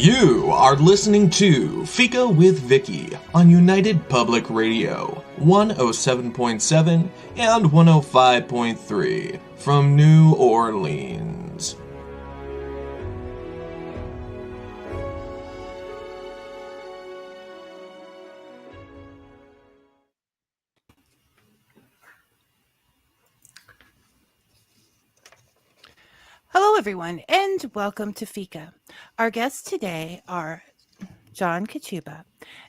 You are listening to Fika with Vicky on United Public Radio, 107.7 and 105.3 from New Orleans. Hello, everyone, and welcome to Fika. Our guests today are John Kachuba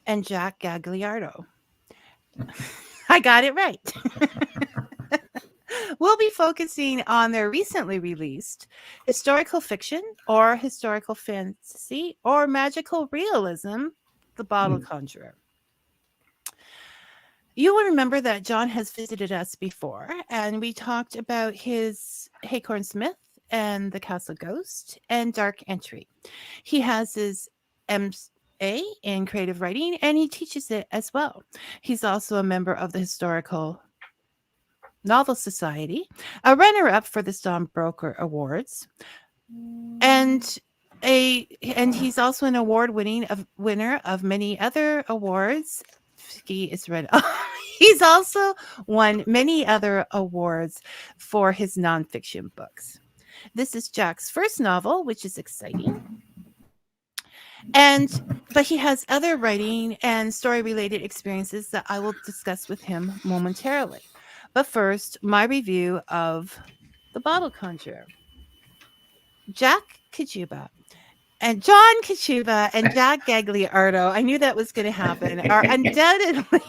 and Jack Gagliardo. I got it right. We'll be focusing on their recently released historical fiction or historical fantasy or magical realism, The Bottle Conjuror. You will remember that John has visited us before, and we talked about his Haycorn Smith and the Castle Ghost and Dark Entry. He has his MA in creative writing, and he teaches it as well. He's also a member of the Historical Novel Society, a runner-up for the Stonerbroker Awards, and he's also an winner of many other awards. He is read. He's also won many other awards for his nonfiction books. This is Jack's first novel, which is exciting. But he has other writing and story-related experiences that I will discuss with him momentarily. But first, my review of The Bottle Conjuror. Jack Kachuba and John Kachuba and Jack Gagliardo, I knew that was going to happen, are undoubtedly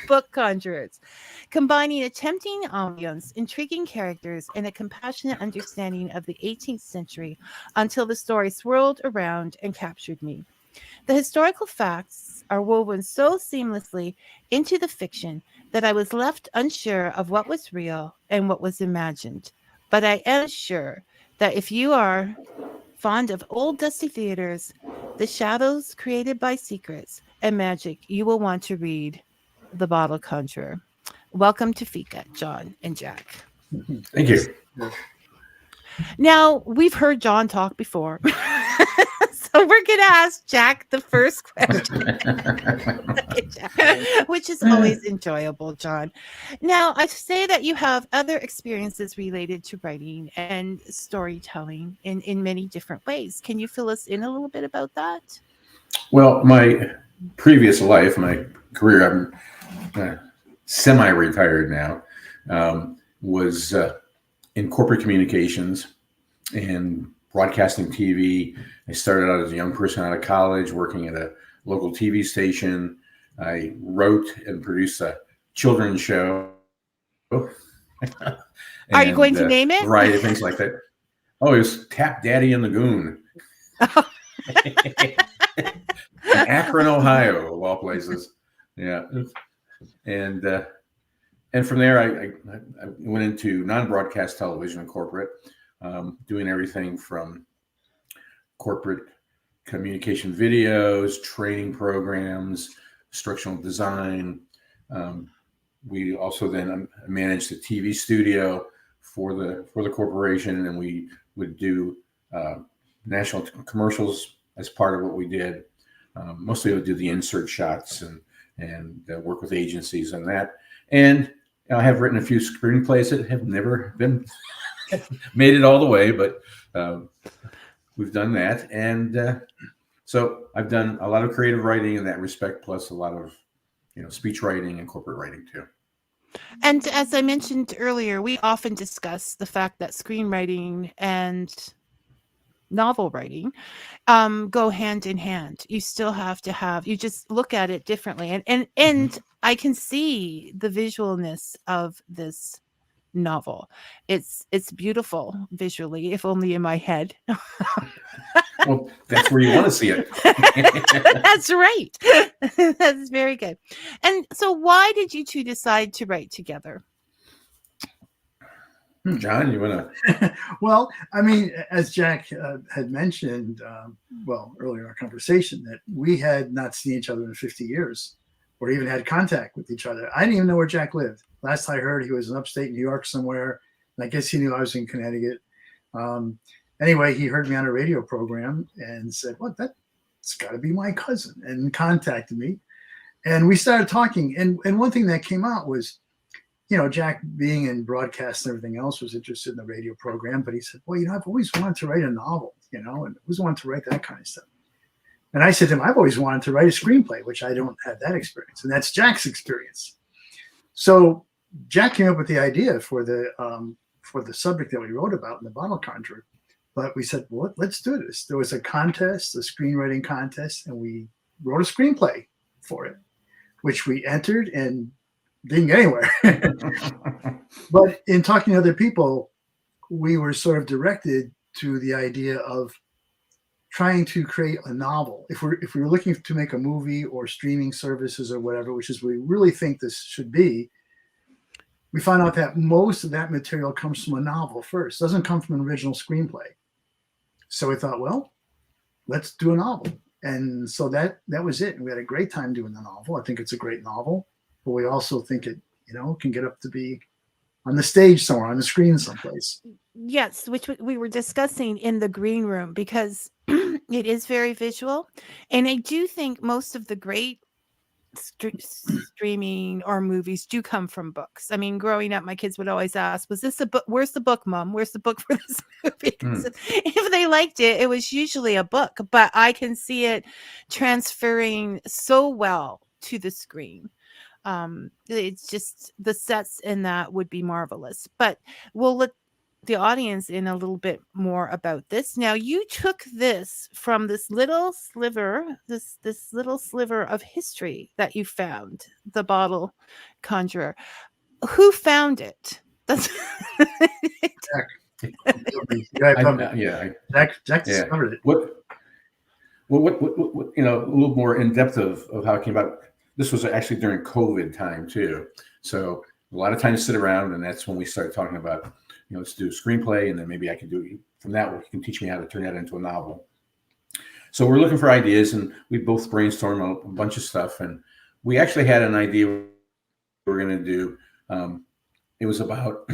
book conjurers, combining a tempting ambience, intriguing characters, and a compassionate understanding of the 18th century until the story swirled around and captured me. The historical facts are woven so seamlessly into the fiction that I was left unsure of what was real and what was imagined. But I am sure that if you are fond of old dusty theaters, the shadows created by secrets, and magic, you will want to read The Bottle Conjuror. Welcome to Fika, John and Jack. Thank you. Now, we've heard John talk before. So we're going to ask Jack the first question, which is always enjoyable, John. Now, I say that you have other experiences related to writing and storytelling in many different ways. Can you fill us in a little bit about that? Well, my previous life, my career, I'm semi-retired now, was in corporate communications and broadcasting TV. I started out as a young person out of college working at a local TV station. I wrote and produced a children's show. Are you going to name it? A variety of things like that. Oh, it was Tap Daddy and the Goon. Akron, Ohio, of all places. Yeah. And from there, I went into non-broadcast television and corporate, doing everything from corporate communication videos, training programs, instructional design. We also then managed a TV studio for the corporation, and we would do national commercials as part of what we did. Mostly I would do the insert shots and work with agencies on that. And I have written a few screenplays that have never been made it all the way, but we've done that. And so I've done a lot of creative writing in that respect, plus a lot of speech writing and corporate writing too. And as I mentioned earlier, we often discuss the fact that screenwriting and novel writing go hand in hand. You still have to you just look at it differently. And I can see the visualness of this novel. It's beautiful visually, if only in my head. Well, that's where you want to see it. That's right. That's very good. And so why did you two decide to write together? John, you want to? Well, I mean, as Jack had mentioned, earlier in our conversation, that we had not seen each other in 50 years or even had contact with each other. I didn't even know where Jack lived. Last I heard, he was in upstate New York somewhere. And I guess he knew I was in Connecticut. Anyway, he heard me on a radio program and said, "What? That's got to be my cousin," and contacted me. And we started talking. And one thing that came out was, Jack, being in broadcast and everything else, was interested in the radio program. But he said, "Well, I've always wanted to write a novel, and always wanted to write that kind of stuff." And I said to him, "I've always wanted to write a screenplay," which I don't have that experience. And that's Jack's experience. So Jack came up with the idea for the subject that we wrote about in the Bottle Conjuror. But we said, well, let's do this. There was a contest, a screenwriting contest, and we wrote a screenplay for it, which we entered and didn't get anywhere. But in talking to other people, we were sort of directed to the idea of trying to create a novel. If we were looking to make a movie or streaming services or whatever, which is what we really think this should be, we found out that most of that material comes from a novel first. It doesn't come from an original screenplay. So we thought, well, let's do a novel. And so that was it. And we had a great time doing the novel. I think it's a great novel, but we also think it, can get up to be on the stage somewhere, on the screen someplace. Yes, which we were discussing in the green room, because it is very visual. And I do think most of the great streaming or movies do come from books. I mean, growing up, my kids would always ask, was this a book? Where's the book, Mom? Where's the book for this movie? If they liked it, it was usually a book, but I can see it transferring so well to the screen. It's just the sets in that would be marvelous. But we'll let the audience in a little bit more about this. Now, you took this from this little sliver of history that you found, the Bottle Conjuror. Who found it? That's Jack discovered it. What a little more in depth of how it came about. This was actually during COVID time too, so a lot of time to sit around, and that's when we started talking about, let's do a screenplay, and then maybe I can do from that. You can teach me how to turn that into a novel. So we're looking for ideas, and we both brainstormed a bunch of stuff, and we actually had an idea we were going to do. It was about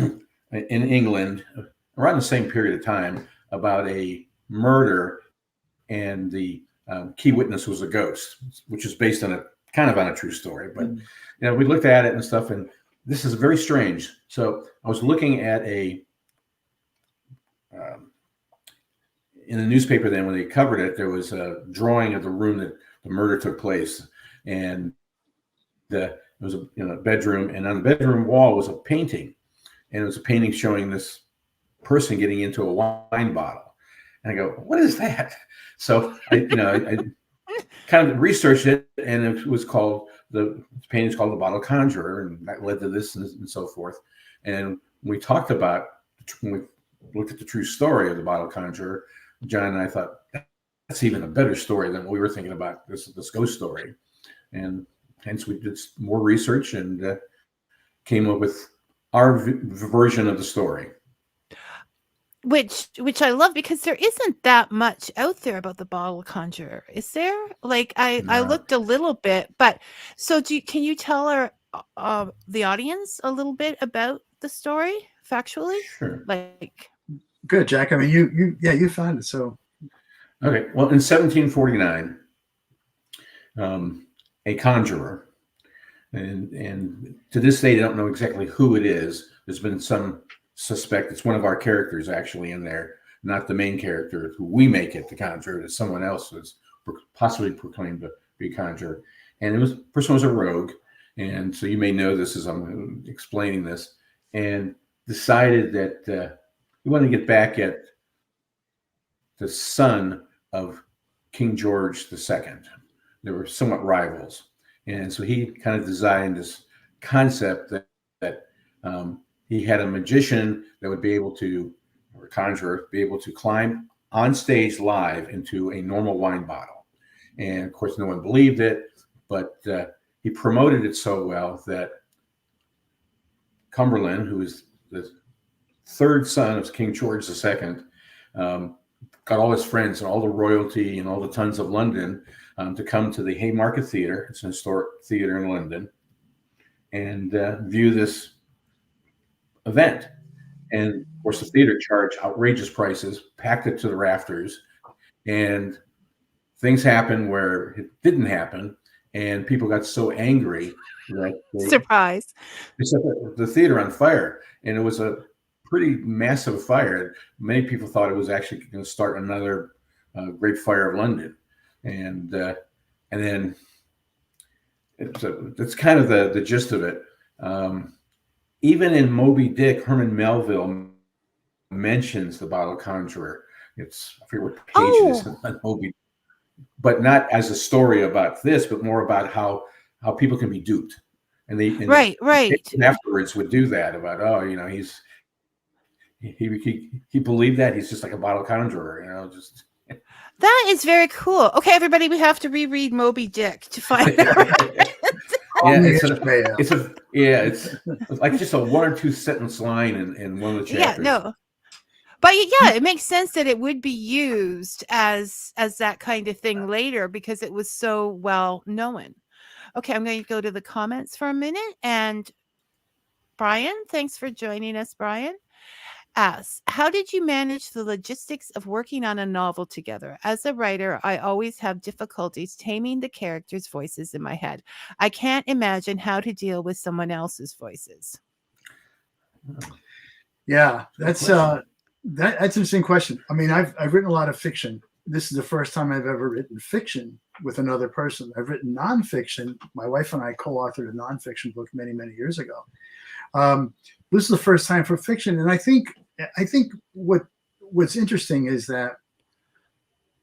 in England around the same period of time, about a murder, and the key witness was a ghost, which is based on a true story. But we looked at it and stuff, and this is very strange. So I was looking at in the newspaper then, when they covered it, there was a drawing of the room that the murder took place, and it was a bedroom, and on the bedroom wall was a painting, and it was a painting showing this person getting into a wine bottle. And I go, what is that? So I kind of researched it, and it was called, the painting is called The Bottle Conjuror, and that led to this and so forth. And we talked about, when we looked at the true story of The Bottle Conjuror, John and I thought, that's even a better story than what we were thinking about, this ghost story. And hence we did more research and came up with our version of the story. Which I love, because there isn't that much out there about the Bottle Conjuror, is there? Like I looked a little bit, but so can you tell the audience a little bit about the story factually? Sure. Like, good, Jack. I mean, you found it. So okay. Well, in 1749, a conjurer, and to this day, they don't know exactly who it is. There's been some suspect it's one of our characters actually in there, not the main character who we make it the conjurer. It's someone else who's possibly proclaimed to be conjurer, and person was a rogue, and so you may know this as I'm explaining this, and decided that we wanted to get back at the son of King George II. They were somewhat rivals, and so he kind of designed this concept that he had a magician that would be able to, or a conjurer, be able to climb on stage live into a normal wine bottle. And of course, no one believed it, but he promoted it so well that Cumberland, who is the third son of King George II, got all his friends and all the royalty and all the tons of London to come to the Haymarket Theatre. It's an historic theater in London, and view this event. And Of course, the theater charged outrageous prices, packed it to the rafters, and things happened where it didn't happen, and people got so angry that Surprise. they set the theater on fire, and it was a pretty massive fire. Many people thought it was actually going to start another Great Fire of London, and then that's kind of the gist of it. Even in Moby Dick, Herman Melville mentions the Bottle Conjuror. It's, I forget what page it is on Moby, but not as a story about this, but more about how people can be duped. And right. Afterwards would do that about, he believed that he's just like a bottle conjurer, just. That is very cool. Okay, everybody, we have to reread Moby Dick to find out. It's like just a 1 or 2 sentence line in one of the chapters. Yeah, no. But yeah, it makes sense that it would be used as that kind of thing later because it was so well known. Okay, I'm going to go to the comments for a minute. And Brian, thanks for joining us, Brian. Asks, how did you manage the logistics of working on a novel together? As a writer, I always have difficulties taming the characters' voices in my head. I can't imagine how to deal with someone else's voices. Yeah, that's an interesting question. I mean, I've written a lot of fiction. This is the first time I've ever written fiction with another person. I've written nonfiction. My wife and I co-authored a nonfiction book many, many years ago. This is the first time for fiction, and I think what's interesting is that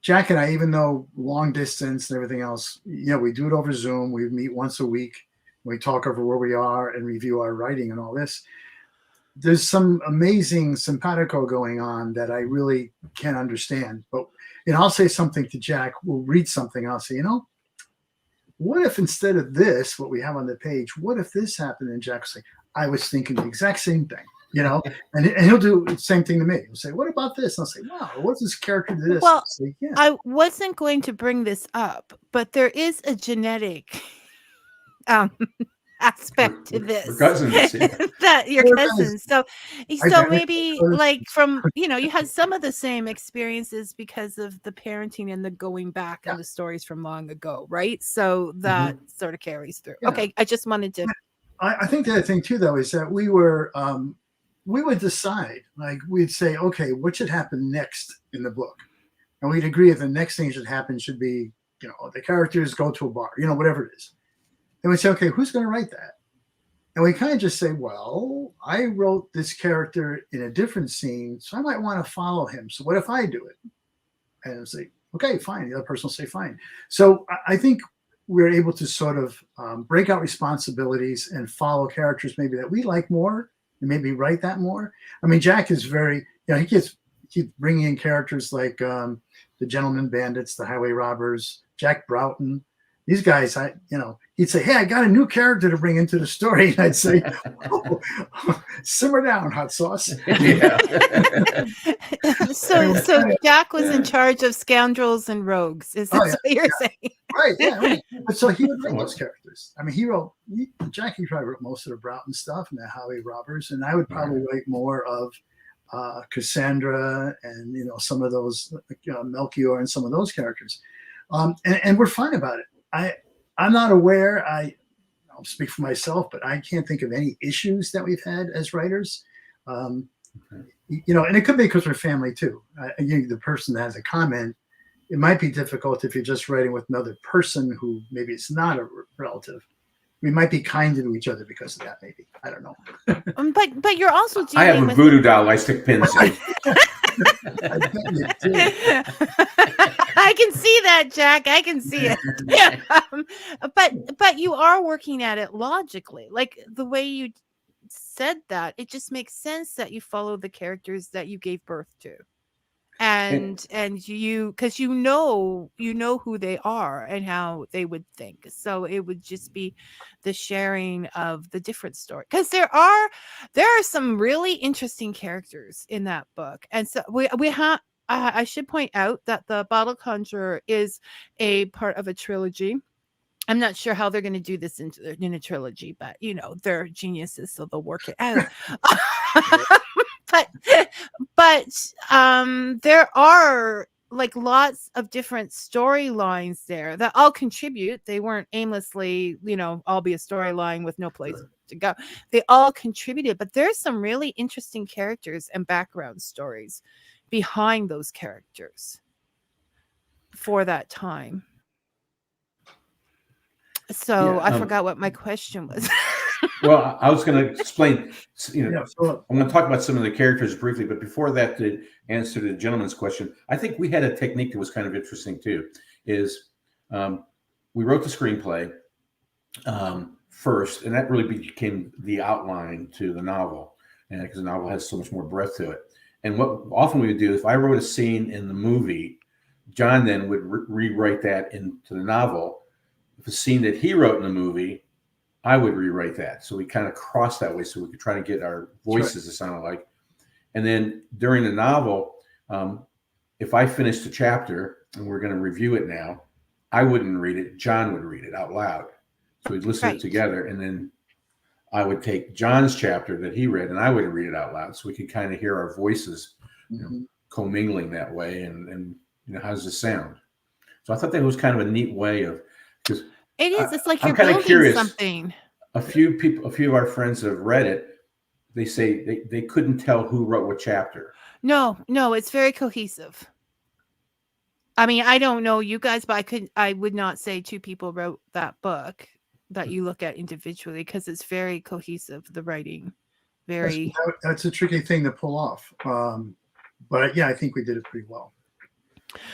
Jack and I, even though long distance and everything else, we do it over Zoom. We meet once a week. We talk over where we are and review our writing and all this. There's some amazing simpatico going on that I really can't understand. But I'll say something to Jack. We'll read something. I'll say, what if instead of this, what we have on the page, what if this happened? And Jack will say, I was thinking the exact same thing, and he'll do the same thing to me. He'll say, what about this? And I'll say, wow, what's this character to this? Well, say, yeah. I wasn't going to bring this up, but there is a genetic aspect to this. We're cousins, yeah. That your cousins. So maybe like from, you had some of the same experiences because of the parenting and the going back and the stories from long ago, right? So that sort of carries through. Yeah. Okay, I just wanted to. I think the other thing too, though, is that we would decide, like we'd say, okay, what should happen next in the book? And we'd agree if the next thing should happen should be, the characters go to a bar, whatever it is. And we'd say, okay, who's going to write that? And we kind of just say, well, I wrote this character in a different scene, so I might want to follow him. So what if I do it? And say, okay, fine. The other person will say, fine. So I think we're able to sort of break out responsibilities and follow characters maybe that we like more and maybe write that more. I mean, Jack is very, he keeps bringing in characters like the Gentleman Bandits, the Highway Robbers, Jack Broughton. These guys, he'd say, hey, I got a new character to bring into the story. And I'd say, simmer down, hot sauce. Yeah. So Jack was in charge of scoundrels and rogues. Is that what you're saying? Right, yeah. Right. But so he would write those characters. I mean, Jackie probably wrote most of the Broughton stuff and the Highway Robbers, and I would probably write more of Cassandra and, some of those, Melchior and some of those characters. And we're fine about it. I'm not aware. I'll speak for myself, but I can't think of any issues that we've had as writers. And it could be because we're family too. The person that has a comment, it might be difficult if you're just writing with another person who maybe it's not a relative. We might be kinder to each other because of that. Maybe, I don't know. But you're also dealing I have a voodoo doll I stick pins in. I can see that, Jack. I can see it. Yeah. But you are working at it logically. Like the way you said that, it just makes sense that you follow the characters that you gave birth to. And you, because you know who they are and how they would think. So it would just be the sharing of the different story. Because there are some really interesting characters in that book. And so we have. I should point out that the Bottle Conjuror is a part of a trilogy. I'm not sure how they're going to do this in a trilogy, but they're geniuses, so they'll work it out. but there are like lots of different storylines there that all contribute. They weren't aimlessly, all be a storyline with no place to go. They all contributed, but there's some really interesting characters and background stories behind those characters for that time. So I forgot what my question was. Well, I was going to explain, Yeah, so I'm going to talk about some of the characters briefly, but before that, to answer the gentleman's question, I think we had a technique that was kind of interesting too, is we wrote the screenplay first, and that really became the outline to the novel, and because the novel has so much more breadth to it. And what often we would do, if I wrote a scene in the movie, John then would rewrite that into the novel. If a scene that he wrote in the movie, I would rewrite that. So we kind of crossed that way so we could try to get our voices to sound alike. And then during the novel, if I finished a chapter and we're going to review it now, I wouldn't read it. John would read it out loud. So we'd listen to it together. And then I would take John's chapter that he read and I would read it out loud. So we could kind of hear our voices commingling that way. And how does this sound? So I thought that was kind of a neat way of, because it is. It's like I'm you're kind of building curious. something. A few of our friends have read it. They say they couldn't tell who wrote what chapter. No, it's very cohesive. I mean, I don't know you guys, but I would not say two people wrote that book that you look at individually, because it's very cohesive, the writing. That's a tricky thing to pull off. But yeah, I think we did it pretty well.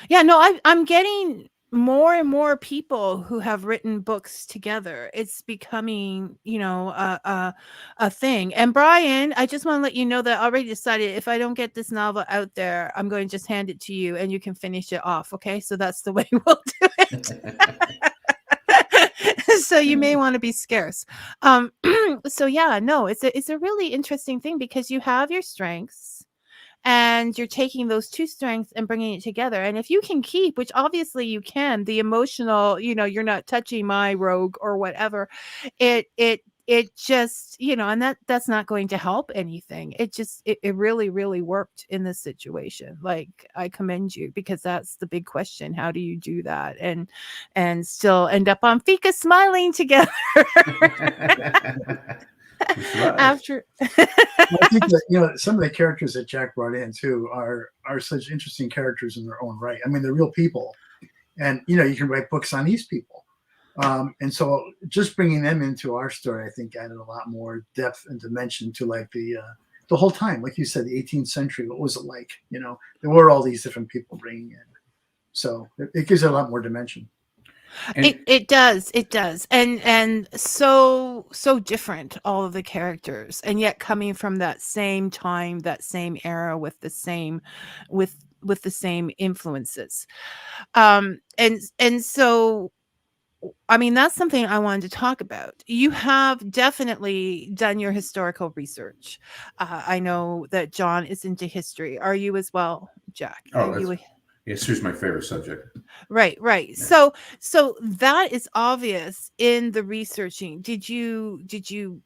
Yeah, no, I'm getting more and more people who have written books together. It's becoming, a thing. And Brian, I just want to let you know that I already decided if I don't get this novel out there, I'm going to just hand it to you and you can finish it off. Okay, so that's the way we'll do it. So you may want to be scarce. So yeah, no, it's a really interesting thing because you have your strengths. And you're taking those two strengths and bringing it together. And if you can keep, which obviously you can, the emotional, you're not touching my rogue or whatever, it just, and that's not going to help anything. It really, really worked in this situation. Like, I commend you, because that's the big question. How do you do that and still end up on Fika smiling together? After I think that some of the characters that Jack brought in too are such interesting characters in their own right. I mean, they're real people, and you can write books on these people, and so just bringing them into our story, I think, added a lot more depth and dimension to like the whole time. Like you said, the 18th century. What was it like? There were all these different people bringing in, so it gives it a lot more dimension. It does, and so different, all of the characters, and yet coming from that same time, that same era, with the same influences, and so, I mean, that's something I wanted to talk about. You have definitely done your historical research. I know that John is into history. Are you as well, Jack? History's my favorite subject. Right. Yeah. So that is obvious in the researching. Did you did you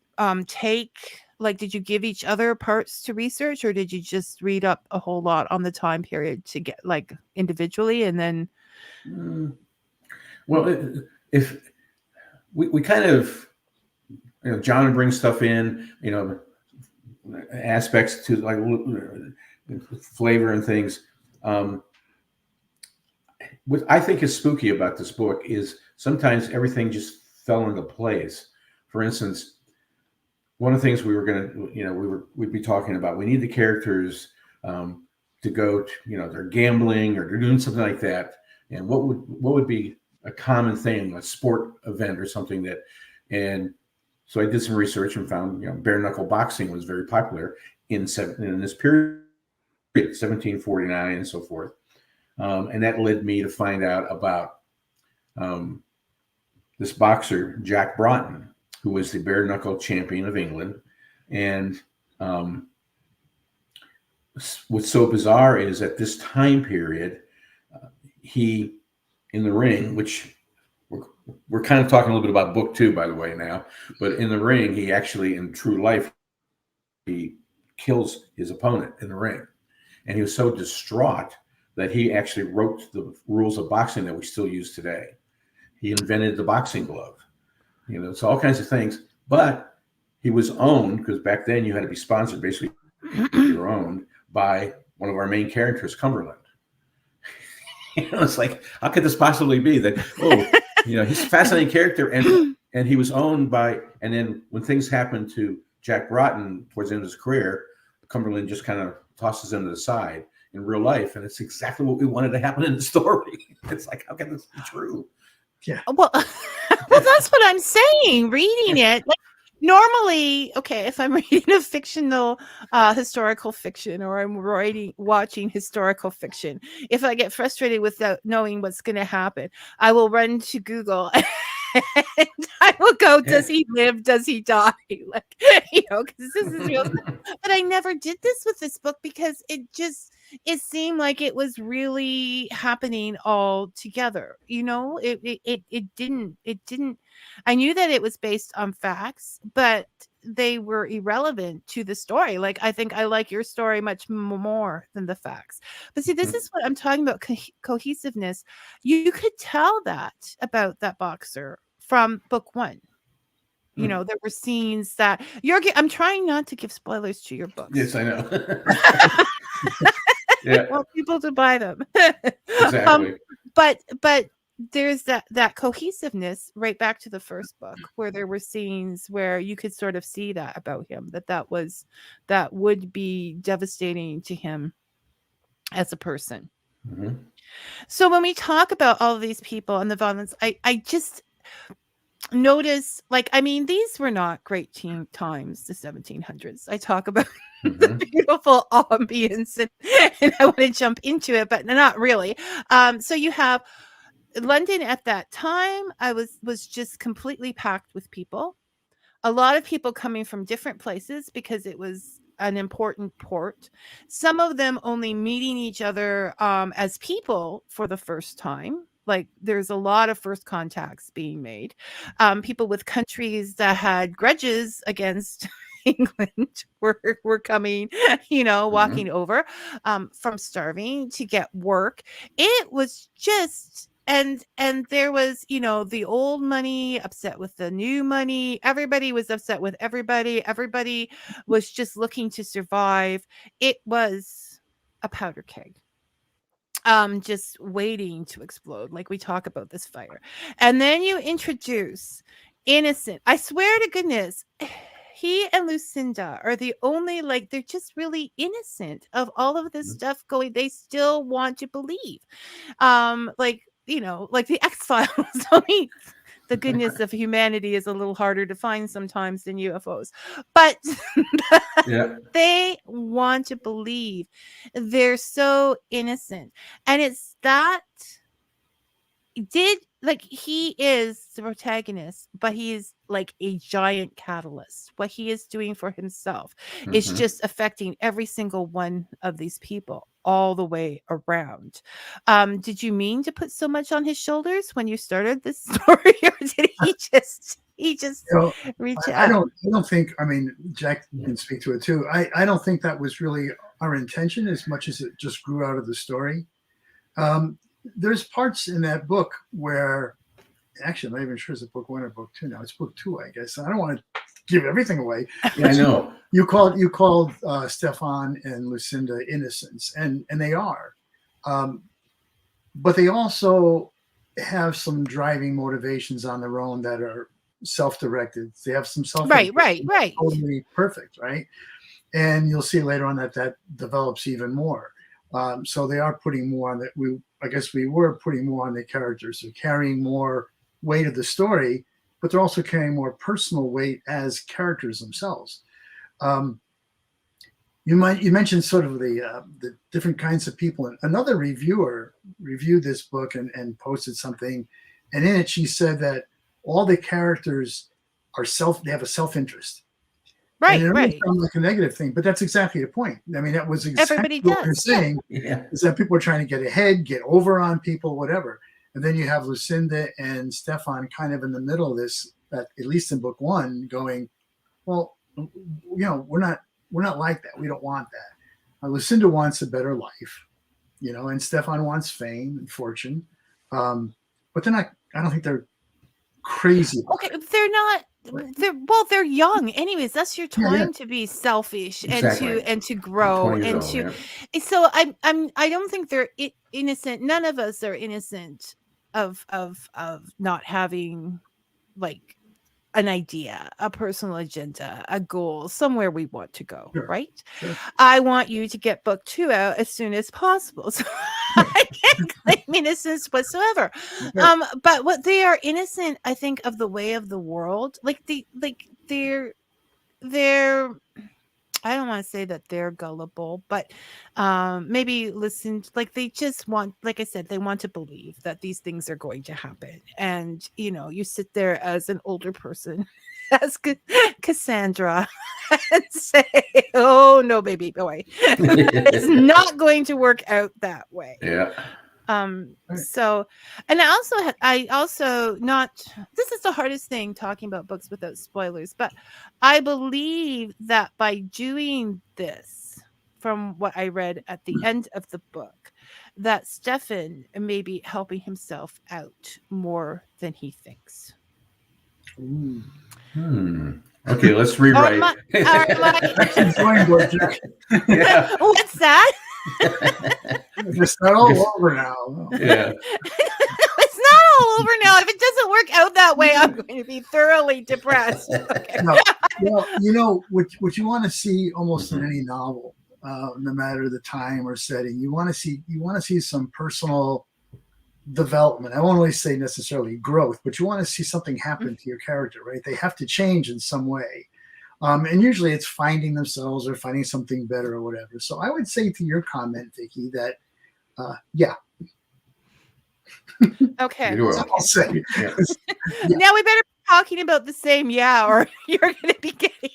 give each other parts to research, or did you just read up a whole lot on the time period to get like individually and then? Well, if we kind of, John brings stuff in, aspects to like flavor and things. What I think is spooky about this book is sometimes everything just fell into place. For instance, one of the things we were going to, we'd be talking about, we need the characters to go to, they're gambling or they're doing something like that. And what would be a common thing, a sport event or something that, and so I did some research and found, bare knuckle boxing was very popular in this period, 1749 and so forth. And that led me to find out about this boxer, Jack Broughton, who was the bare knuckle champion of England. And what's so bizarre is at this time period, he, in the ring, which we're kind of talking a little bit about book 2, by the way, now, but in the ring, he actually, in true life, he kills his opponent in the ring. And he was so distraught that he actually wrote the rules of boxing that we still use today. He invented the boxing glove, so all kinds of things. But he was owned, because back then you had to be sponsored, basically you're owned by one of our main characters, Cumberland. It's like, how could this possibly be that? He's a fascinating character, and he was owned by. And then when things happened to Jack Broughton towards the end of his career, Cumberland just kind of tosses him to the side in real life, and it's exactly what we wanted to happen in the story. It's like, how can this be true? Yeah. Well, that's what I'm saying. Reading it, like, normally, okay, if I'm reading a fictional historical fiction, or I'm watching historical fiction, if I get frustrated without knowing what's going to happen, I will run to Google and I will go, does he live? Does he die? Like, because this is real. But I never did this with this book, because it seemed like it was really happening all together. It didn't. I knew that it was based on facts, but they were irrelevant to the story. Like, I think I like your story much more than the facts. But see, this is what I'm talking about, cohesiveness. You could tell that about that boxer from book one. There were scenes that I'm trying not to give spoilers to your books. Yes, I know. Yeah. I want people to buy them. Exactly. But there's that cohesiveness right back to the first book, where there were scenes where you could sort of see that about him, that would be devastating to him as a person. Mm-hmm. So when we talk about all of these people and the violence, I just notice, like, I mean, these were not great times, the 1700s. I talk about the beautiful ambience, and I want to jump into it, but not really. So you have London at that time. I was just completely packed with people. A lot of people coming from different places, because it was an important port. Some of them only meeting each other as people for the first time. Like, there's a lot of first contacts being made. People with countries that had grudges against England were coming, walking over from starving to get work. It was just, and there was, the old money upset with the new money. Everybody was upset with everybody. Everybody was just looking to survive. It was a powder keg. Just waiting to explode. Like, we talk about this fire, and then you introduce innocent. I swear to goodness, he and Lucinda are the only, like, they're just really innocent of all of this stuff going. They still want to believe, like the X-Files. I mean, the goodness of humanity is a little harder to find sometimes than UFOs, but Yeah. they want to believe. They're so innocent, and it's that he is the protagonist, but he is like a giant catalyst. What he is doing for himself is just affecting every single one of these people all the way around. Did you mean to put so much on his shoulders when you started this story, or did he just reach out? I don't think, I mean, Jack can speak to it too. I don't think that was really our intention as much as it just grew out of the story. There's parts in that book where, actually, I'm not even sure it's book one or book two now. It's book two, I guess. I don't want to give everything away. Yeah, I know. You called Stefan and Lucinda innocents, and they are. But they also have some driving motivations on their own that are self-directed. They have some right. Totally perfect, right? And you'll see later on that develops even more. So they are putting more on that. We were putting more on the characters. They're carrying more weight of the story, but they're also carrying more personal weight as characters themselves. You mentioned sort of the different kinds of people. And another reviewer reviewed this book and posted something, and in it she said that all the characters they have a self-interest. Right, and it right. May sound like a negative thing, but that's exactly the point. I mean, that was exactly what you're saying. Yeah. Is that people are trying to get ahead, get over on people, whatever. And then you have Lucinda and Stefan kind of in the middle of this, at least in book one, going, well, we're not we're not like that. We don't want that. Lucinda wants a better life, and Stefan wants fame and fortune. But they're not. I don't think they're crazy. Okay, they're not. They're young. Anyways, that's your time to be selfish Exactly. and to grow and to. So I don't think they're innocent. None of us are innocent of not having like an idea, a personal agenda, a goal, somewhere we want to go, right? Sure. I want you to get book 2 out as soon as possible. So I can't claim innocence whatsoever. But what they are innocent, I think, of the way of the world. They're I don't want to say that they're gullible, but maybe listen, like they just want, like I said, they want to believe that these things are going to happen. And, you sit there as an older person, as Cassandra, and say, oh, no, baby boy, it's not going to work out that way. Yeah. So, and I also not, this is the hardest thing talking about books without spoilers, but I believe that by doing this, from what I read at the end of the book, that Stefan may be helping himself out more than he thinks. Okay, let's rewrite. What's that? It's not all over now. Yeah. It's not all over now. If it doesn't work out that way, I'm going to be thoroughly depressed. Okay. No, what you want to see almost in any novel, no matter the time or setting, you want to see some personal development. I won't really say necessarily growth, but you want to see something happen to your character, right? They have to change in some way. And usually it's finding themselves or finding something better or whatever. So I would say to your comment, Vicky, that, yeah. Okay. I'll say. Yeah. Now we better be talking about the same, or you're going to be getting.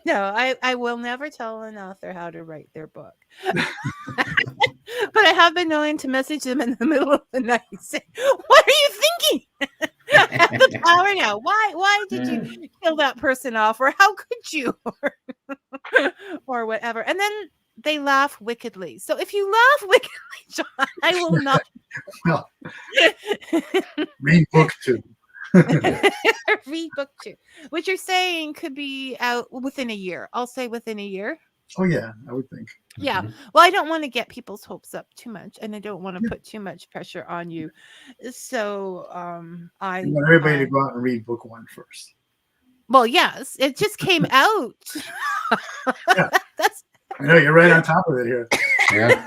No, I will never tell an author how to write their book. But I have been known to message them in the middle of the night and say, what are you thinking? I have the power now. Why did you kill that person off? Or how could you? Or whatever. And then they laugh wickedly. So if you laugh wickedly, John, I will not. Well, read book 2. Read book 2, which you're saying could be out within a year. I'll say within a year. Oh yeah, I would think. Yeah. Well, I don't want to get people's hopes up too much, and I don't want to put too much pressure on you. So I want everybody to go out and read book 1 first. Well, yes, it just came out. Yeah. I know you're right on top of it here. Yeah.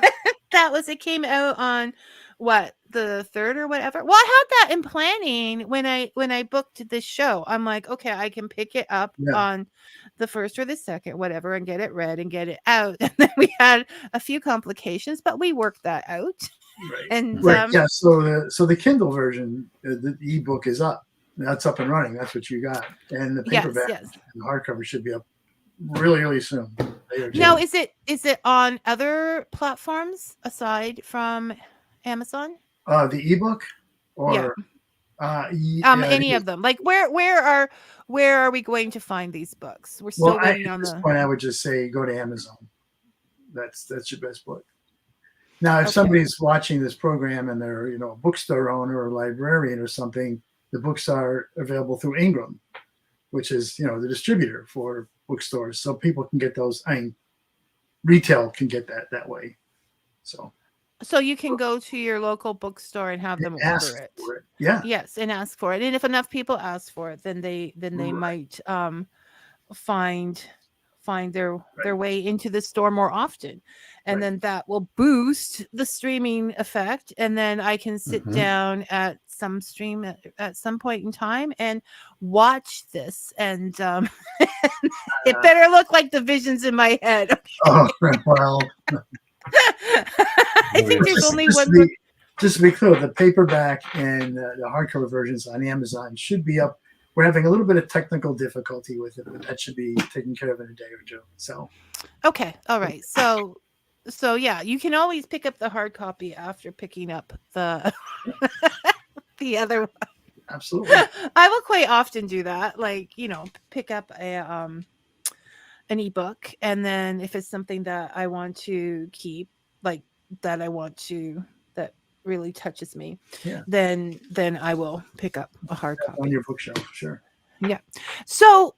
It came out on what, the 3rd or whatever. Well, I had that in planning when I booked this show. I'm like, okay, I can pick it up on the 1st or the 2nd, whatever, and get it read and get it out. And then we had a few complications, but we worked that out. Right. And so the Kindle version, the ebook is up. That's up and running. That's what you got. And the paperback and the hardcover should be up really, really soon. Now, is it on other platforms aside from Amazon? The ebook, or any of them? Like where are we going to find these books? We're still waiting on this point. I would just say go to Amazon. That's your best book. Now, if somebody's watching this program and they're a bookstore owner or librarian or something, the books are available through Ingram, which is the distributor for bookstores, so people can get those. Retail can get that way. So you can go to your local bookstore and have them order it. Yeah. Yes, and ask for it. And if enough people ask for it, then they might find their way into the store more often. And then that will boost the streaming effect. And then I can sit down at some stream at some point in time and watch this. And it better look like the visions in my head. Okay? Oh, well. I think there's only one book. Just to be clear, the paperback and the hardcover versions on Amazon should be up. We're having a little bit of technical difficulty with it, but that should be taken care of in a day or two. So, okay, all right. So yeah, you can always pick up the hard copy after picking up the the other one. Absolutely. I will quite often do that. Like, pick up an ebook, and then if it's something that I want to keep, like that that really touches me, Yeah. then I will pick up a hard On copy. your bookshelf, sure. Yeah. So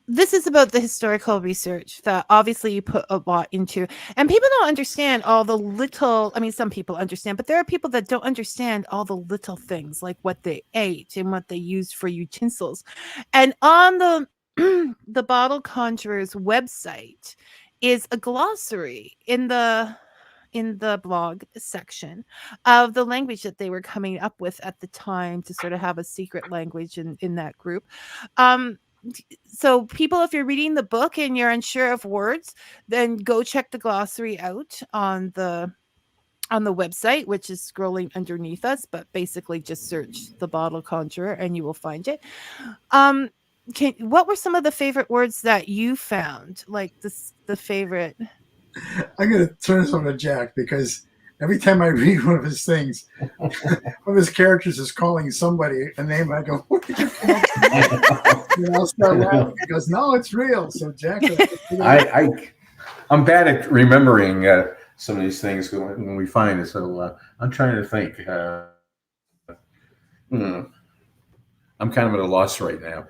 this is about the historical research that obviously you put a lot into, and people don't understand all the little, I mean, some people understand, but there are people that don't understand all the little things, like what they ate and what they used for utensils. And on the the Bottle Conjuror's website is a glossary in the blog section of the language that they were coming up with at the time, to sort of have a secret language in that group. So people, if you're reading the book and you're unsure of words, then go check the glossary out on the website, which is scrolling underneath us, but basically just search the Bottle Conjurer and you will find it. What were some of the favorite words that you found? Like the favorite. I'm going to turn this over to Jack, because every time I read one of his things, one of his characters is calling somebody a name. I go, "Where did you come up with that?" And I'll start laughing. He goes, "No, it's real." So Jack, I'm bad at remembering some of these things when we find it. So I'm trying to think. I'm kind of at a loss right now.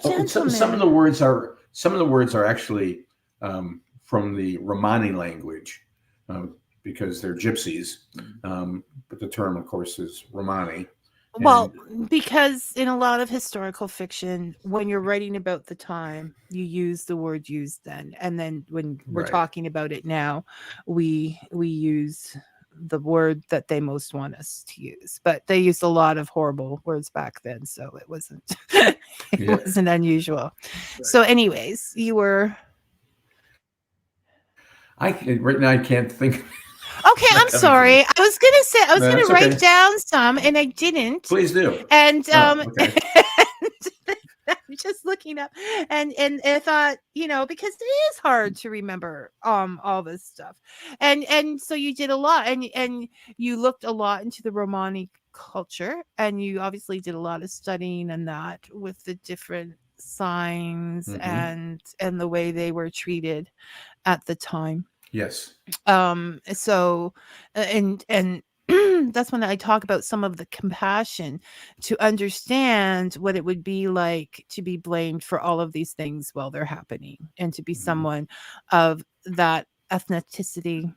Some of the words are actually from the Romani language, because they're gypsies. But the term, of course, is Romani. Well, because in a lot of historical fiction, when you're writing about the time, you use the word used then, and then when we're talking about it now, we use the word that they most want us to use. But they used a lot of horrible words back then, so it wasn't wasn't unusual. Right. So, anyways, you were. Right now I can't think. Okay, I'm sorry. I was gonna write down some, and I didn't. Please do. And okay. I'm just looking up, and I thought, because it is hard to remember all this stuff, and so you did a lot, and you looked a lot into the Romani culture, and you obviously did a lot of studying and that with the different signs and the way they were treated at the time. Yes. So, and that's when I talk about some of the compassion to understand what it would be like to be blamed for all of these things while they're happening, and to be someone of that ethnicity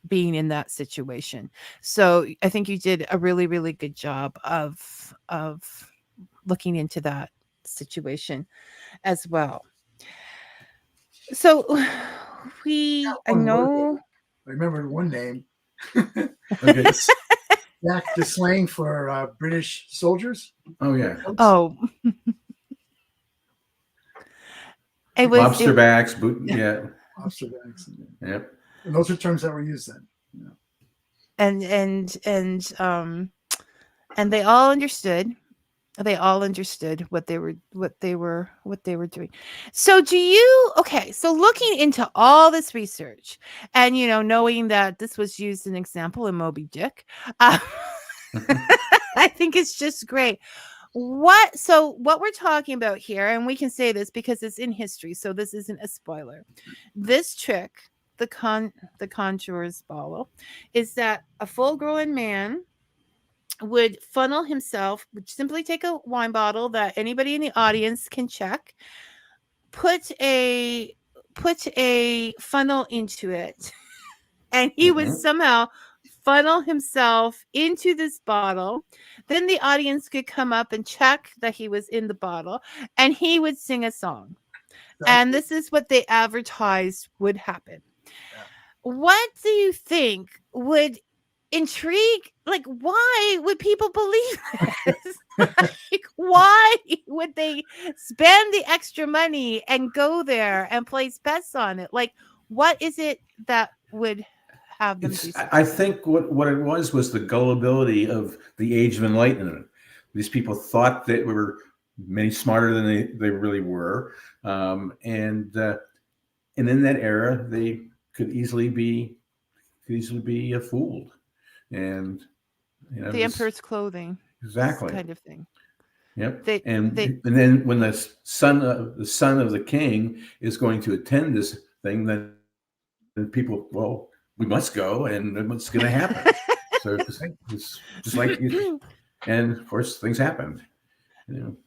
being in that situation. So I think you did a really, really good job of looking into that situation as well. So I know. I remember one name. Okay. Jack, the slang for British soldiers. Oh yeah. Oh. It was lobsterbacks, lobsterbacks. Yep. And those are terms that were used then. Yeah. And they all understood. They all understood what they were doing. So so looking into all this research, and knowing that this was used an example in Moby Dick, I think it's just great. What we're talking about here, and we can say this because it's in history, so this isn't a spoiler. This trick, the conjurer's bottle, is that a full-grown man would simply take a wine bottle that anybody in the audience can check, put a funnel into it, and he would somehow funnel himself into this bottle. Then the audience could come up and check that he was in the bottle, and he would sing a song. And this is what they advertised would happen. Yeah. What do you think would intrigue? Like, why would people believe this? Like, why would they spend the extra money and go there and place bets on it? Like, what is it that would have them do something? I think what it was the gullibility of the Age of Enlightenment. These people thought that we were many smarter than they really were, and in that era they could easily be fooled. And the emperor's clothing. Exactly. kind of thing. Yep. They And they then when the son of the king is going to attend this thing, then people, well, we must go, and then what's going to happen? So it's just like, and of course things happened. You know.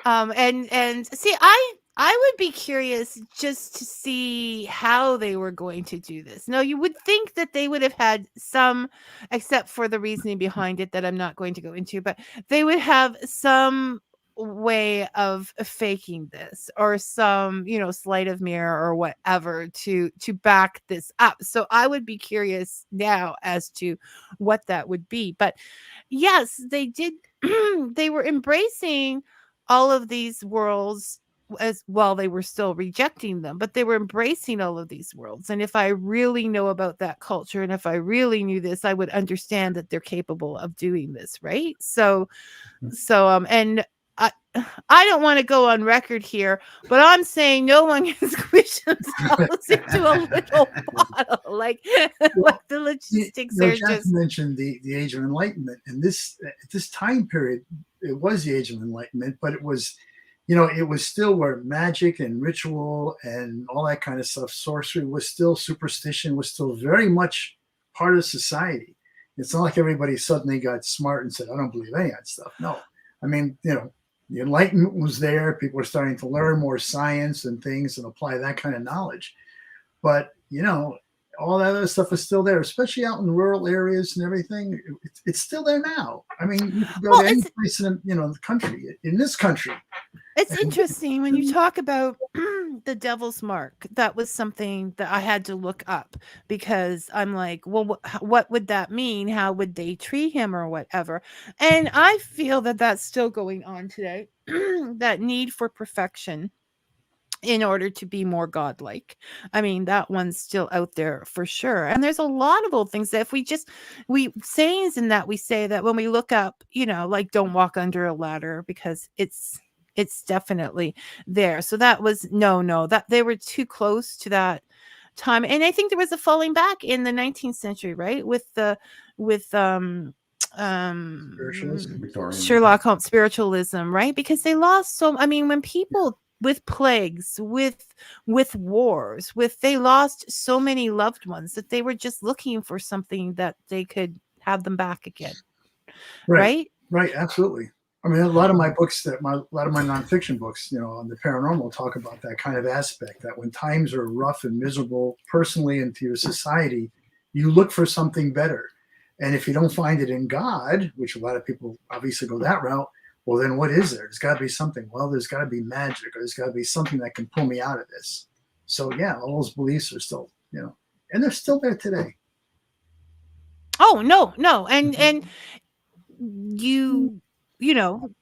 and see, I would be curious just to see how they were going to do this. No, you would think that they would have had some, except for the reasoning behind it that I'm not going to go into, but they would have some way of faking this, or some, sleight of mirror or whatever to back this up. So I would be curious now as to what that would be. But yes, they did. They were embracing all of these worlds as while they were still rejecting them, but they were embracing all of these worlds. And if I really know about that culture, and if I really knew this, I would understand that they're capable of doing this, right? And I don't want to go on record here, but I'm saying no one can squish themselves into a little bottle. Like the logistics are Jack just. mentioned the Age of Enlightenment, and this time period, it was the Age of Enlightenment, but it was, it was still where magic and ritual and all that kind of stuff, sorcery was still, superstition was still very much part of society. It's not like everybody suddenly got smart and said, I don't believe any of that stuff. No, I mean, the Enlightenment was there. People were starting to learn more science and things and apply that kind of knowledge. But, all that other stuff is still there, especially out in rural areas and everything. It's still there now. I mean, you can go to any place in, the country, in this country. It's interesting when you talk about the devil's mark. That was something that I had to look up, because I'm like, well, what would that mean? How would they treat him or whatever? And I feel that that's still going on today. That need for perfection in order to be more godlike. I mean, that one's still out there for sure. And there's a lot of old things that if we sayings in that we say that when we look up, like don't walk under a ladder, because it's definitely there. So that was no, that they were too close to that time. And I think there was a falling back in the 19th century, right? With Sherlock Holmes spiritualism, right? Because they lost when people with plagues, with wars, they lost so many loved ones that they were just looking for something that they could have them back again. Right? Right. Absolutely. I mean, a lot of my books, a lot of my nonfiction books, on the paranormal, talk about that kind of aspect, that when times are rough and miserable personally and to your society, you look for something better. And if you don't find it in God, which a lot of people obviously go that route, well, then what is there? There's got to be something. Well, there's got to be magic, or there's got to be something that can pull me out of this. So yeah, all those beliefs are still, and they're still there today. Oh, no. And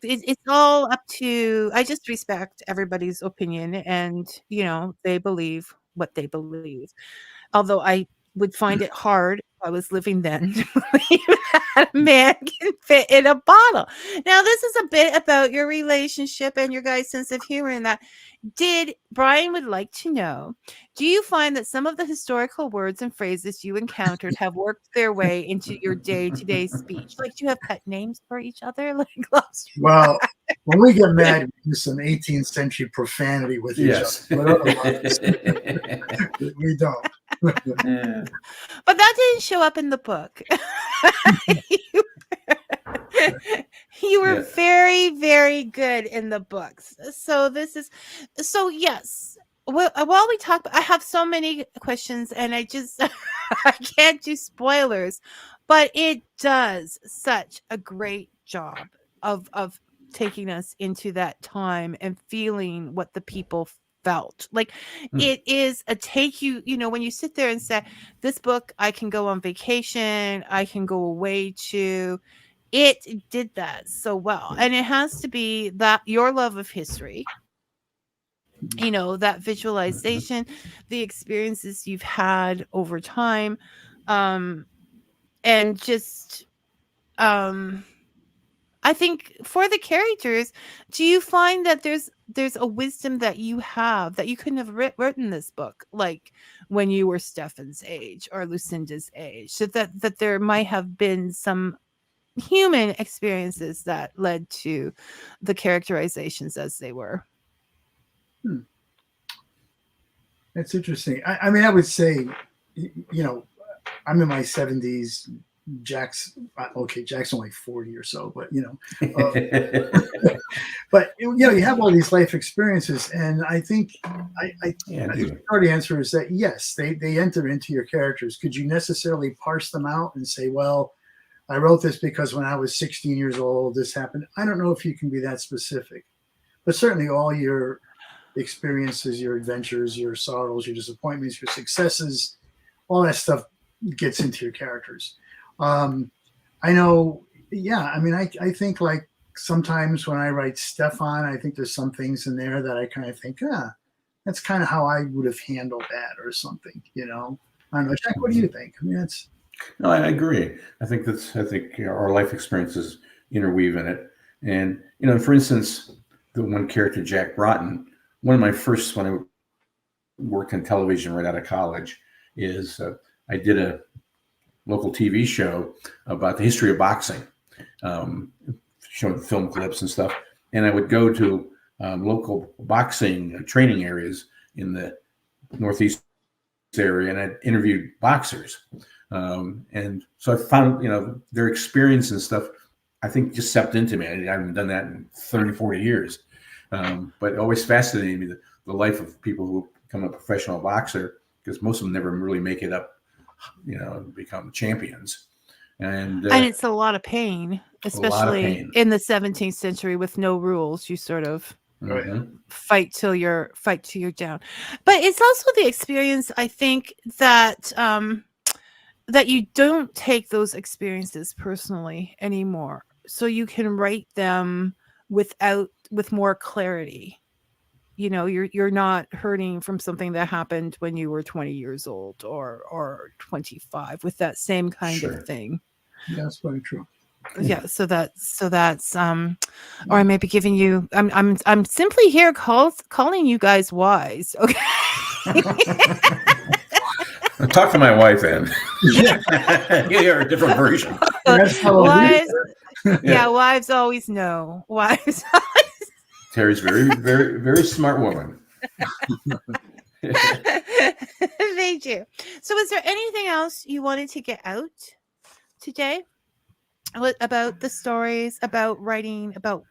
it's all up to, I just respect everybody's opinion, and they believe what they believe. Although I would find it hard if I was living then to believe that a man can fit in a bottle. Now, this is a bit about your relationship and your guys' sense of humor in that. Brian would like to know, do you find that some of the historical words and phrases you encountered have worked their way into your day-to-day speech? Like, do you have pet names for each other? Like, well, when we get mad, we do some 18th century profanity with each other. We don't. But that didn't show up in the book. You were very, very good in the books. So yes. While we talk, I have so many questions, and I can't do spoilers, but it does such a great job of taking us into that time and feeling what the people felt. Like, it is a take you, when you sit there and say, this book, I can go on vacation, I can go away to. It did that so well. And it has to be that your love of history, that visualization, the experiences you've had over time, and just I think for the characters, do you find that there's a wisdom that you have that you couldn't have written this book, like when you were Stefan's age or Lucinda's age, so that there might have been some human experiences that led to the characterizations as they were. That's interesting. I mean, I would say, I'm in my 70s. Jack's only 40 or so, but but you have all these life experiences, and I think I the short answer is that yes, they enter into your characters. Could you necessarily parse them out and say, well, I wrote this because when I was 16 years old, this happened? I don't know if you can be that specific, but certainly all your experiences, your adventures, your sorrows, your disappointments, your successes, all that stuff gets into your characters. I know, I mean, I think like sometimes when I write Stefan, I think there's some things in there that I kind of think, that's kind of how I would have handled that or something, I don't know. Jack, what do you think? I mean, No, I agree. I think our life experiences interweave in it. And, for instance, the one character, Jack Broughton, one of my first, when I worked in television right out of college, is I did a local TV show about the history of boxing, showing film clips and stuff. And I would go to local boxing training areas in the Northeast area, and I interviewed boxers. And so I found, their experience and stuff, I think just seeped into me. I haven't done that in 30, 40 years. But it always fascinated me, the life of people who become a professional boxer, because most of them never really make it up, become champions. And it's a lot of pain, especially in the 17th century with no rules. You sort of fight till you're down. But it's also the experience, I think, that that you don't take those experiences personally anymore, so you can write them with more clarity. You're not hurting from something that happened when you were 20 years old or 25 with that same kind of thing. Yeah, that's very true. Yeah, so that's or I may be giving you. I'm simply here calling you guys wise. Okay. Talk to my wife then. You hear a different version. Wives, wives always know. Wives. Terry's very, very, very smart woman. Thank you. So is there anything else you wanted to get out today about the stories, about writing, about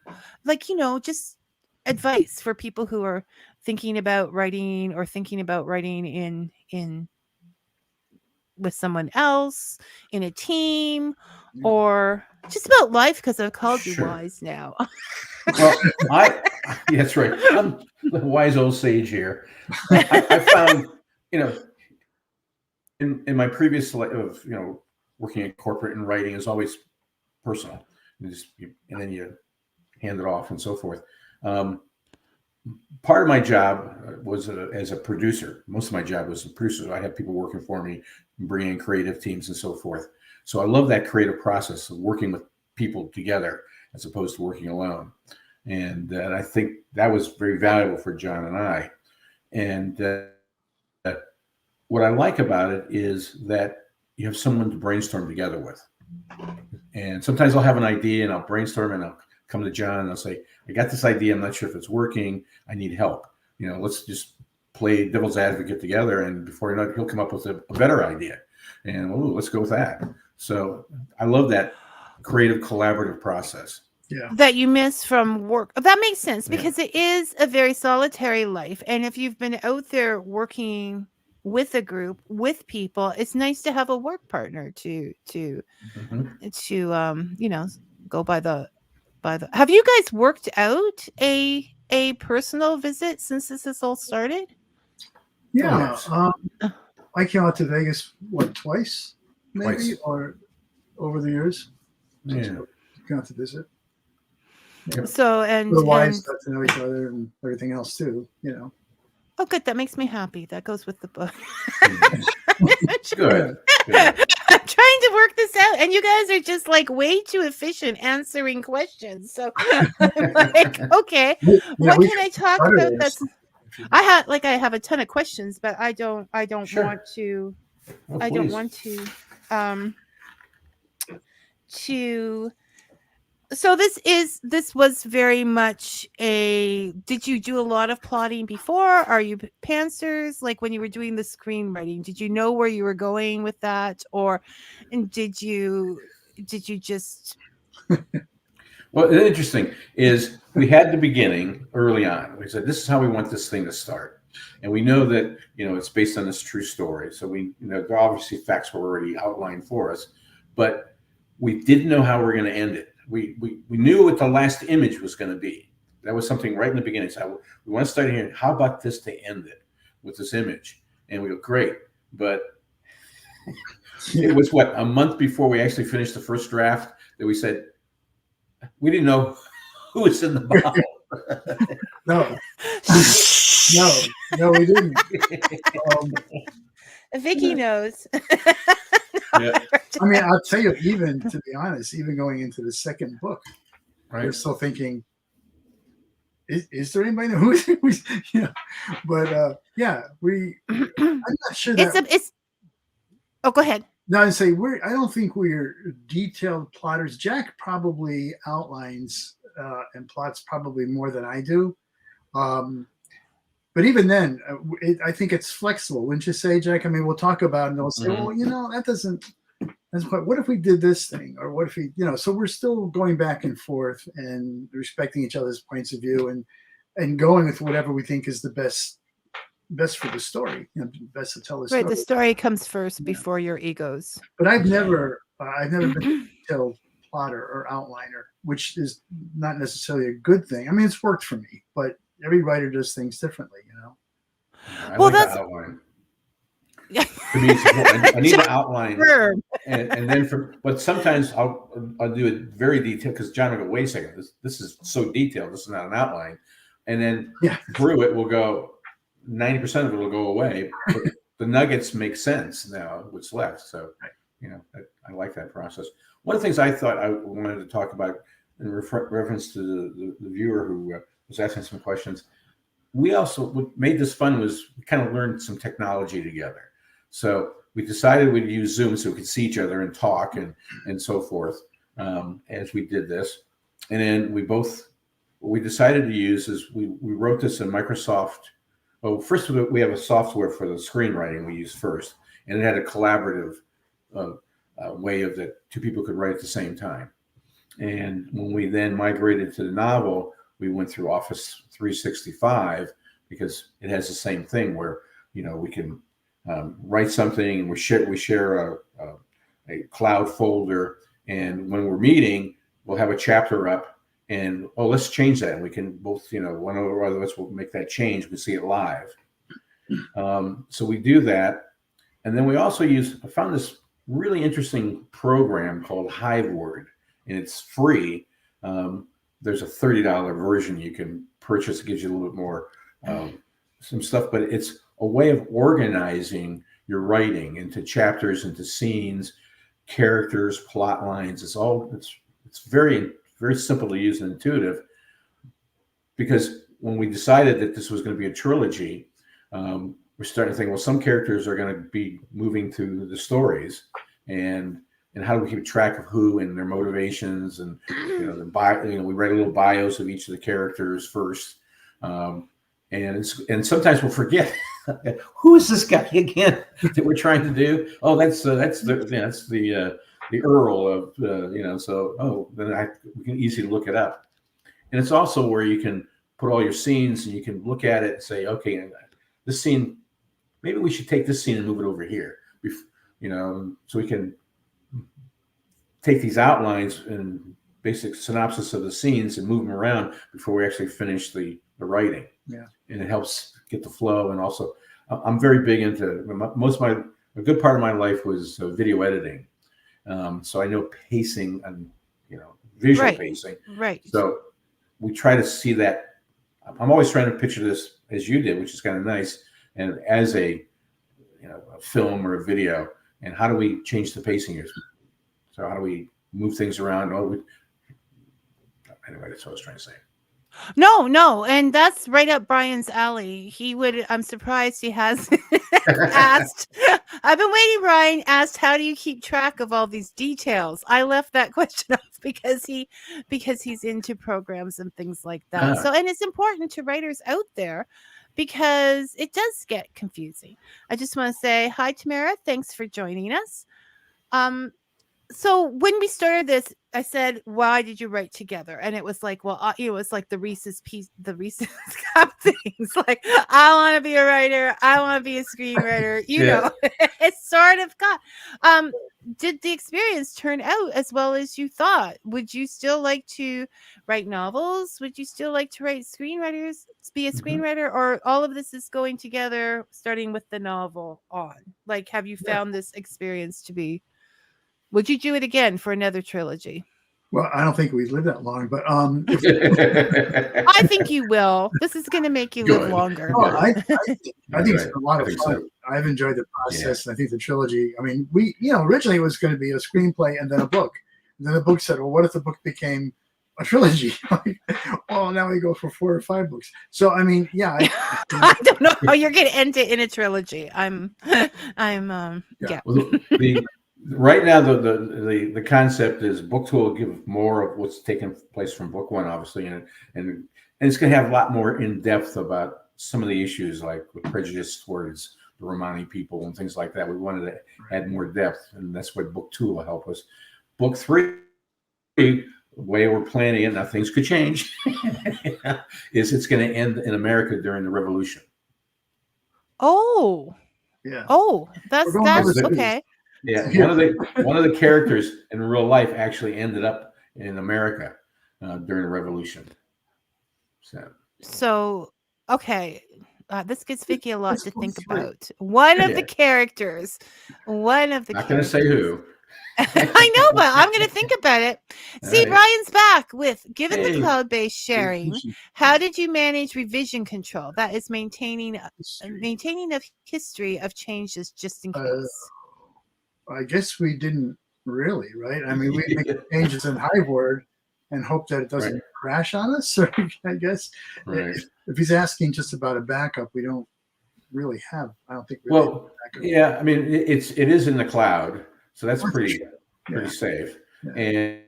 just advice for people who are thinking about writing or thinking about writing in with someone else, in a team, or just about life? Because I've called you wise now. Well, that's right. I'm the wise old sage here. I found, in my previous life of, working in corporate and writing is always personal. And then you hand it off and so forth. Part of my job was as a producer. Most of my job was a producer. So I had people working for me, bringing in creative teams and so forth. So I love that creative process of working with people together as opposed to working alone. And I think that was very valuable for John and I. And what I like about it is that you have someone to brainstorm together with. And sometimes I'll have an idea and I'll brainstorm and I'll come to John and I'll say, I got this idea. I'm not sure if it's working. I need help. Let's just play devil's advocate together. And before you know it, he'll come up with a better idea. And let's go with that. So I love that creative collaborative process. Yeah. That you miss from work. That makes sense because it is a very solitary life. And if you've been out there working with a group, with people, it's nice to have a work partner to go by the. Have you guys worked out a personal visit since this has all started? Yeah. I came out to Vegas twice, maybe, or over the years. Yeah. Came out to visit. Yep. So and the wives got to know each other and everything else too. Oh, good. That makes me happy. That goes with the book. Good. I'm trying to work this out, and you guys are just like way too efficient answering questions. So I'm like, okay, what can I talk about? That's I have a ton of questions, but I don't want to. Well, I don't want to to so this was very much did you do a lot of plotting before? Are you pantsers? Like when you were doing the screenwriting, did you know where you were going with that? And did you just Well, the interesting is we had the beginning early on. We said, this is how we want this thing to start. And we know that, it's based on this true story. So obviously facts were already outlined for us, but we didn't know how we were going to end it. We knew what the last image was going to be. That was something right in the beginning. So we want to start here. How about this to end it with this image? And we go, great. But it was a month before we actually finished the first draft that we said, we didn't know who was in the bottle. No, we didn't. Vicky knows. Yeah. I mean, I'll tell you, even to be honest, even going into the second book, Right. we're still thinking, is there anybody who's But yeah, I'm not sure that it's oh, go ahead. No, I'd say I don't think we're detailed plotters. Jack probably outlines and plots probably more than I do. But even then, I think it's flexible. Wouldn't you say, Jack? I mean, we'll talk about it and they'll say, well, that's quite, what if we did this thing? Or what if we, so we're still going back and forth and respecting each other's points of view and going with whatever we think is the best for the story, best to tell the story. Right, the story comes first before your egos. But I've never been a detailed plotter or outliner, which is not necessarily a good thing. I mean, it's worked for me, but every writer does things differently, I like the outline. To me, I need to outline, and then but sometimes I'll do it very detailed because John will go, wait a second, this is so detailed, this is not an outline, and then through it we'll go. 90% of it will go away, but the nuggets make sense now. What's left, so I like that process. One of the things I thought I wanted to talk about in reference to the viewer who was asking some questions. We also what made this fun was we kind of learned some technology together. So we decided we'd use Zoom so we could see each other and talk and so forth as we did this. And then what we decided to use is we wrote this in Microsoft. Well, first we have a software for the screenwriting we use first, and it had a collaborative way of that two people could write at the same time. And when we then migrated to the novel, we went through Office 365 because it has the same thing where we can write something and we share a cloud folder, and when we're meeting, we'll have a chapter up. And let's change that. And we can both, one or other of us will make that change. We see it live. So we do that. And then we also I found this really interesting program called Hiveword, and it's free. There's a $30 version you can purchase. It gives you a little bit more, some stuff, but it's a way of organizing your writing into chapters, into scenes, characters, plot lines. It's very, very simple to use and intuitive, because when we decided that this was going to be a trilogy, we're starting to think, well, some characters are going to be moving through the stories, and how do we keep track of who and their motivations, and we write a little bios of each of the characters first, and sometimes we'll forget who is this guy again that we're trying to do. Oh, that's the Earl of so then we can easily look it up. And it's also where you can put all your scenes and you can look at it and say, okay, this scene, maybe we should take this scene and move it over here, so we can take these outlines and basic synopsis of the scenes and move them around before we actually finish the writing. And it helps get the flow. And also I'm very big into a good part of my life was video editing. So I know pacing and visual pacing. Right. So we try to see that. I'm always trying to picture this as you did, which is kind of nice, and as a film or a video. And how do we change the pacing here? So how do we move things around? Anyway, that's what I was trying to say. No, and that's right up Brian's alley. I'm surprised he has asked I've been waiting. Brian asked, "How do you keep track of all these details?" I left that question off because he's into programs and things like that. So, and it's important to writers out there because it does get confusing. I just want to say hi, Tamara. Thanks for joining us. So when we started this, I said, "Why did you write together?" And it was like, well, it was like the Reese's cup things. Like, I want to be a writer. I want to be a screenwriter. You know, it's sort of got. Did the experience turn out as well as you thought? Would you still like to write novels? Would you still like to write screenwriters? Be a screenwriter, or all of this is going together, starting with the novel on? Like, have you found this experience to be? Would you do it again for another trilogy? Well, I don't think we live that long, but I think you will. This is going to make you live longer. No, I think it's been a lot of fun. So. I've enjoyed the process, and I think the trilogy. I mean, originally it was going to be a screenplay and then a book. And then the book said, "Well, what if the book became a trilogy?" Well, now we go for 4 or 5 books. So, I mean, yeah. I don't know how you're going to end it in a trilogy. Right now, the concept is book 2 will give more of what's taken place from book 1, obviously, and it's going to have a lot more in depth about some of the issues, like with prejudice towards the Romani people and things like that. We wanted to add more depth, and that's what book 2 will help us. Book 3, the way we're planning it, now things could change, is it's going to end in America during the Revolution. Oh, yeah. Oh, that's okay. Yeah, one of the characters in real life actually ended up in America during the Revolution. So okay, this gives Vicky a lot to think about. One of the characters, not going to say who. I know, but I'm going to think about it. See, Brian's back with, given the cloud-based sharing, how did you manage revision control? That is maintaining a history of changes just in case. I guess we didn't really, right? I mean, we make changes in HiveWord and hope that it doesn't crash on us. Or I guess if he's asking just about a backup, we don't really have. I don't think. Well, I mean, it is in the cloud, so that's pretty safe. Yeah.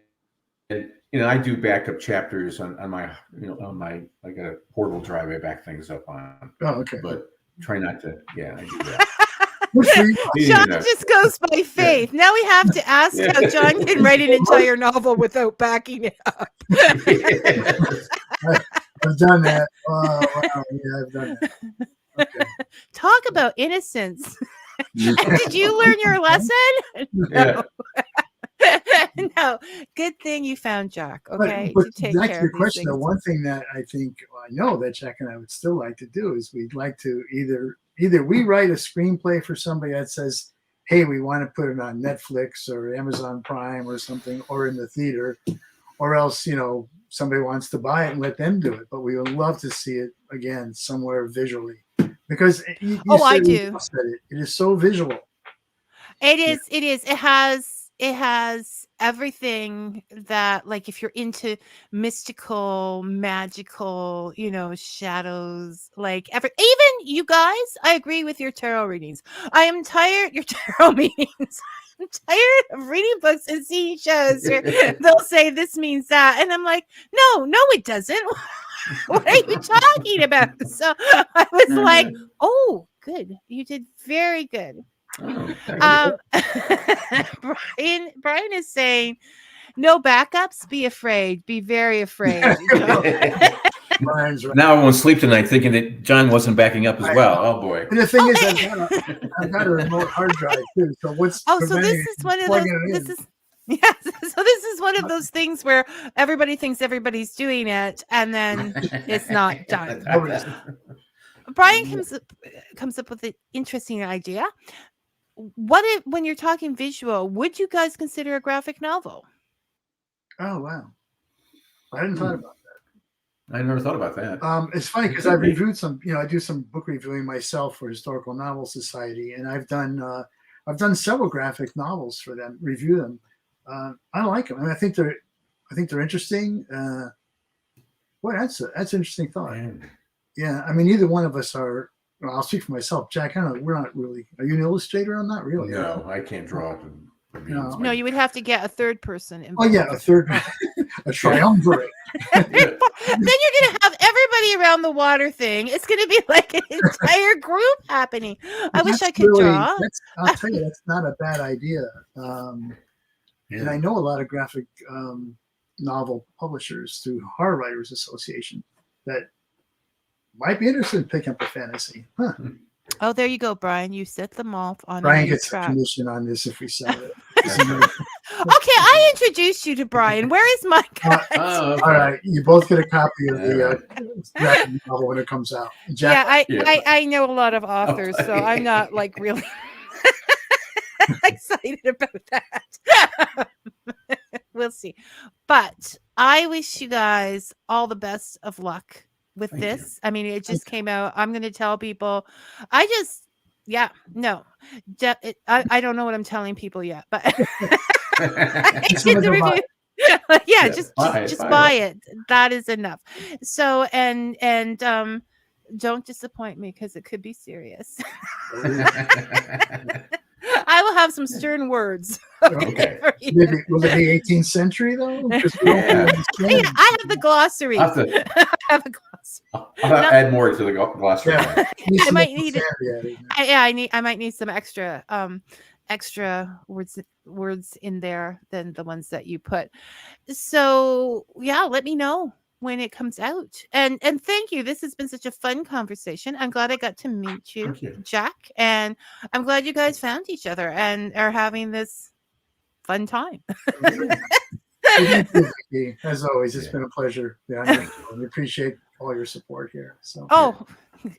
And I do backup chapters on my I got a portable drive. I back things up on. Oh, okay. But try not to. Yeah, I do that. John just goes by faith. Now we have to ask how John can write an entire novel without backing it up. I've done that. Wow. Yeah, I've done that. Okay. Talk about innocence. Did you learn your lesson? No. No. Good thing you found Jack. Okay. But to take care of your question, the one thing that I know that Jack and I would still like to do is we'd like to either we write a screenplay for somebody that says, "Hey, we want to put it on Netflix or Amazon Prime or something, or in the theater," or else, somebody wants to buy it and let them do it. But we would love to see it again somewhere visually, because I do. It is so visual. It is. It is. It has everything that, like, if you're into mystical, magical, shadows, like even you guys, I agree with your tarot readings. I am tired. Your tarot meetings. I'm tired of reading books and seeing shows where they'll say this means that. And I'm like, no, it doesn't. What are you talking about? So I was like, oh, good. You did very good. Oh, Brian is saying, no backups, be afraid, be very afraid. Now I won't sleep tonight thinking that John wasn't backing up as well. Oh boy. And the thing is, I've got a remote hard drive too. So what's so this is one of those so this is one of those things where everybody thinks everybody's doing it and then it's not done. Brian comes up with an interesting idea. What if, when you're talking visual, would you guys consider a graphic novel? Oh, wow. I hadn't thought about that. I never thought about that. It's funny because I've reviewed some, I do some book reviewing myself for Historical Novel Society, and I've done several graphic novels for them, review them. I like them. I mean, I think they're interesting. Boy, that's an interesting thought. Yeah. I mean, neither one of us are well, I'll speak for myself. Jack, I don't know. We're not really. Are you an illustrator? I'm not really. No, I can't draw. No, you would have to get a third person Oh involved. yeah, a third, a triumvirate. Then you're gonna have everybody around the water thing. It's gonna be like an entire group happening. I wish I could draw. I'll tell you, that's not a bad idea. And I know a lot of graphic novel publishers through Horror Writers Association that might be interested in picking up a fantasy. Huh. Oh, there you go, Brian. You set them off on Brian a new gets a track. commission on this if we sell it. Okay, I introduced you to Brian. Where is my guy? Okay. All right, you both get a copy of the graphic novel when it comes out. Jack, I know a lot of authors, so I'm not like really excited about that. We'll see. But I wish you guys all the best of luck with Thank this. I mean, it just came out. I'm going to tell people. I don't know what I'm telling people yet, but Just gonna go buy yeah, Yeah, just buy buy it. it. That is enough. So and don't disappoint me because it could be serious. I will have some stern words. Okay. for you. Maybe, will it be 18th century though? Because we don't Yeah. understand. I have the glossary. I'll have to- I have a glossary. I'll add more to the glossary. Yeah. I might need it. it. I might need some extra words in there than the ones that you put. So yeah, let me know when it comes out. And thank you. This has been such a fun conversation. I'm glad I got to meet you, Thank you. Jack, and I'm glad you guys found each other and are having this fun time. Thank you, Vicky. As always, it's been a pleasure. Yeah, we appreciate all your support here. So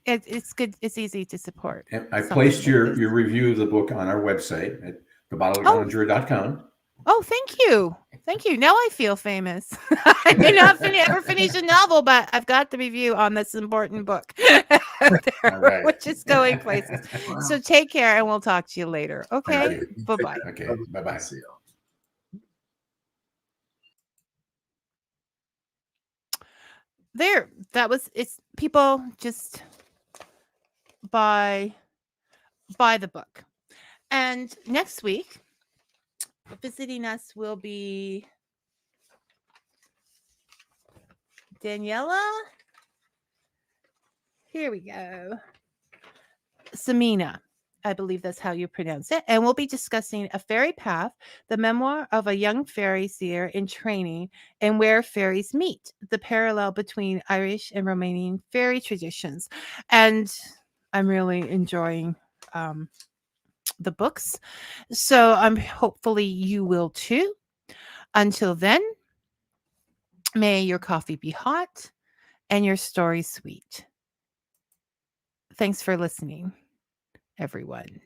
It's good. It's easy to support. And I something placed like your this. review of the book on our website at thebottleconjuror.com. Oh, thank you. Thank you. Now I feel famous. I may not ever finish a novel, but I've got the review on this important book, right. which is going places. wow. So take care and we'll talk to you later. Okay. you. Bye-bye. Okay. Bye-bye. See you. There. It's people just buy the book. And next week, visiting us will be Daniela. Here we go. Samina. I believe that's how you pronounce it. And we'll be discussing A Fairy Path, the memoir of a young fairy seer in training and where fairies meet, the parallel between Irish and Romanian fairy traditions. And I'm really enjoying the books. So hopefully you will too. Until then, may your coffee be hot and your story sweet. Thanks for listening, everyone.